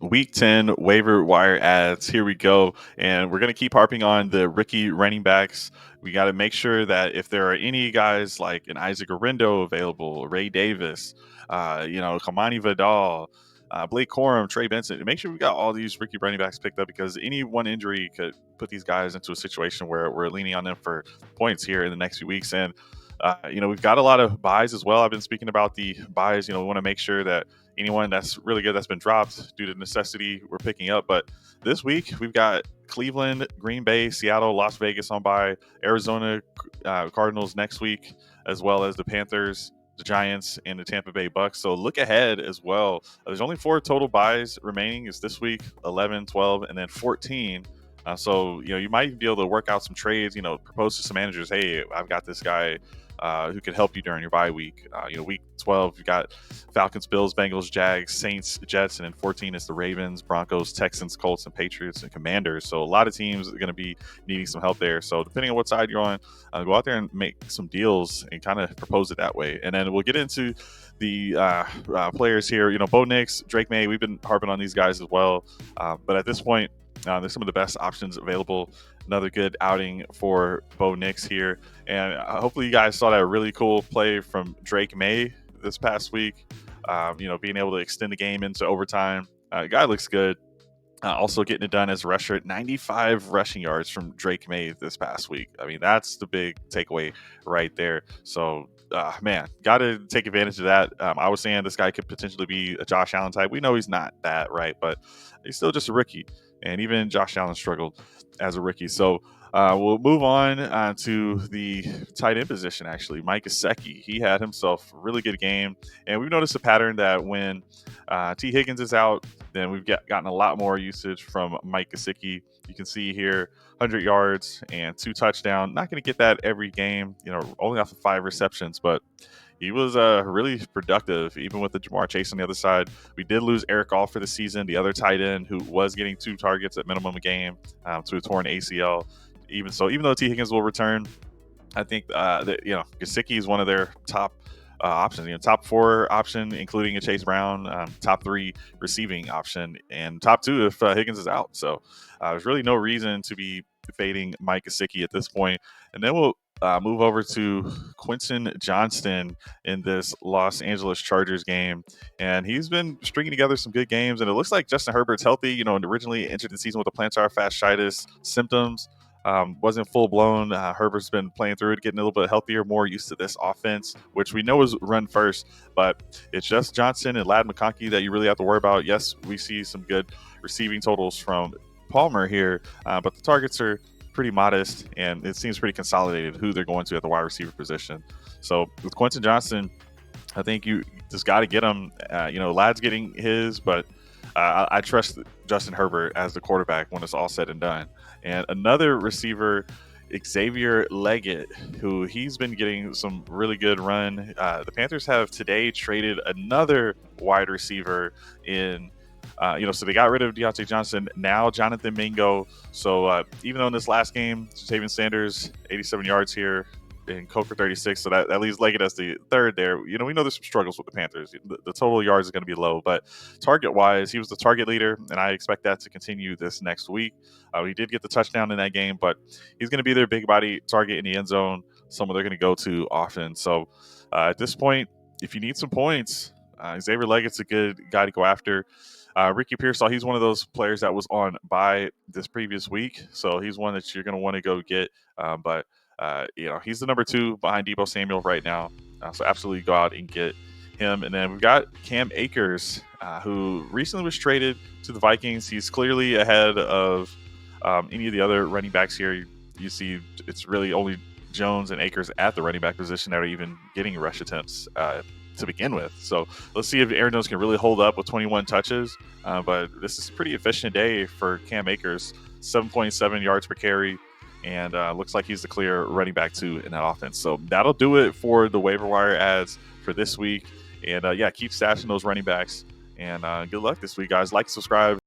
Week 10 waiver wire ads. Here we go. And we're going to keep harping on the rookie running backs. We got to make sure that if there are any guys like an Isaac Orindo available, Ray Davis, Kamani Vidal, Blake Corum, Trey Benson, make sure we got all these rookie running backs picked up because any one injury could put these guys into a situation where we're leaning on them for points here in the next few weeks. And we've got a lot of buys as well. I've been speaking about the buys. We want to make sure that anyone that's really good that's been dropped due to necessity we're picking up. But this week we've got Cleveland, Green Bay, Seattle, Las Vegas on bye, Arizona Cardinals next week, as well as the Panthers, the Giants, and the Tampa Bay Bucks. So look ahead as well. There's only 4 total buys remaining. Is this week 11, 12, and then 14. So you might be able to work out some trades. Propose to some managers, hey, I've got this guy who can help you during your bye week. Week 12, you got Falcons, Bills, Bengals, Jags, Saints, Jets, and then 14 is the Ravens, Broncos, Texans, Colts, and Patriots and Commanders. So a lot of teams are going to be needing some help there. So depending on what side you're on, go out there and make some deals and kind of propose it that way. And then we'll get into the players here. Bo Nix, Drake May, we've been harping on these guys as well. But at this point, there's some of the best options available. Another good outing for Bo Nix here. And hopefully you guys saw that really cool play from Drake May this past week. Being able to extend the game into overtime. Guy looks good. Also getting it done as a rusher at 95 rushing yards from Drake May this past week. I mean, that's the big takeaway right there. So, got to take advantage of that. I was saying this guy could potentially be a Josh Allen type. We know he's not that, right? But he's still just a rookie. And even Josh Allen struggled as a rookie. So we'll move on to the tight end position, actually. Mike Gesicki, he had himself a really good game. And we've noticed a pattern that when T. Higgins is out, then we've gotten a lot more usage from Mike Gesicki. You can see here 100 yards and 2 touchdowns. Not going to get that every game, only off of 5 receptions, but he was really productive, even with the Jamar Chase on the other side. We did lose Eric All for the season, the other tight end who was getting 2 targets at minimum a game to a torn ACL. Even though T. Higgins will return, I think that Gesicki is one of their top options. Top 4 option, including a Chase Brown, top 3 receiving option, and top 2 if Higgins is out. So there's really no reason to be fading Mike Gesicki at this point. And then we'll move over to Quentin Johnston in this Los Angeles Chargers game. And he's been stringing together some good games. And it looks like Justin Herbert's healthy, and originally entered the season with the plantar fasciitis symptoms. Wasn't full blown. Herbert's been playing through it, getting a little bit healthier, more used to this offense, which we know is run first. But it's just Johnson and Ladd McConkey that you really have to worry about. Yes, we see some good receiving totals from Palmer here, but the targets are pretty modest, and it seems pretty consolidated who they're going to at the wide receiver position. So with Quentin Johnston, I think you just got to get him. Ladd's getting his, but I trust Justin Herbert as the quarterback when it's all said and done. And another receiver, Xavier Leggett, who he's been getting some really good run. The Panthers have today traded another wide receiver in. So they got rid of Deontay Johnson. Now Jonathan Mingo. So even though in this last game, Jatavian Sanders, 87 yards here, and Coker 36. So that leaves Leggett as the third there. We know there's some struggles with the Panthers. The total yards is going to be low, but target-wise, he was the target leader, and I expect that to continue this next week. He did get the touchdown in that game, but he's going to be their big body target in the end zone, someone they're going to go to often. So at this point, if you need some points, Xavier Leggett's a good guy to go after. Ricky Pearsall, he's one of those players that was on bye this previous week, so he's one that you're going to want to go get. But he's the number 2 behind Deebo Samuel right now, so absolutely go out and get him. And then we've got Cam Akers, who recently was traded to the Vikings. He's clearly ahead of any of the other running backs here. You see it's really only Jones and Akers at the running back position that are even getting rush attempts to begin with. So let's see if Aaron Jones can really hold up with 21 touches. But this is a pretty efficient day for Cam Akers, 7.7 yards per carry, and looks like he's the clear running back 2 in that offense. So that'll do it for the waiver wire ads for this week. And keep stashing those running backs. And good luck this week, guys. Like, subscribe,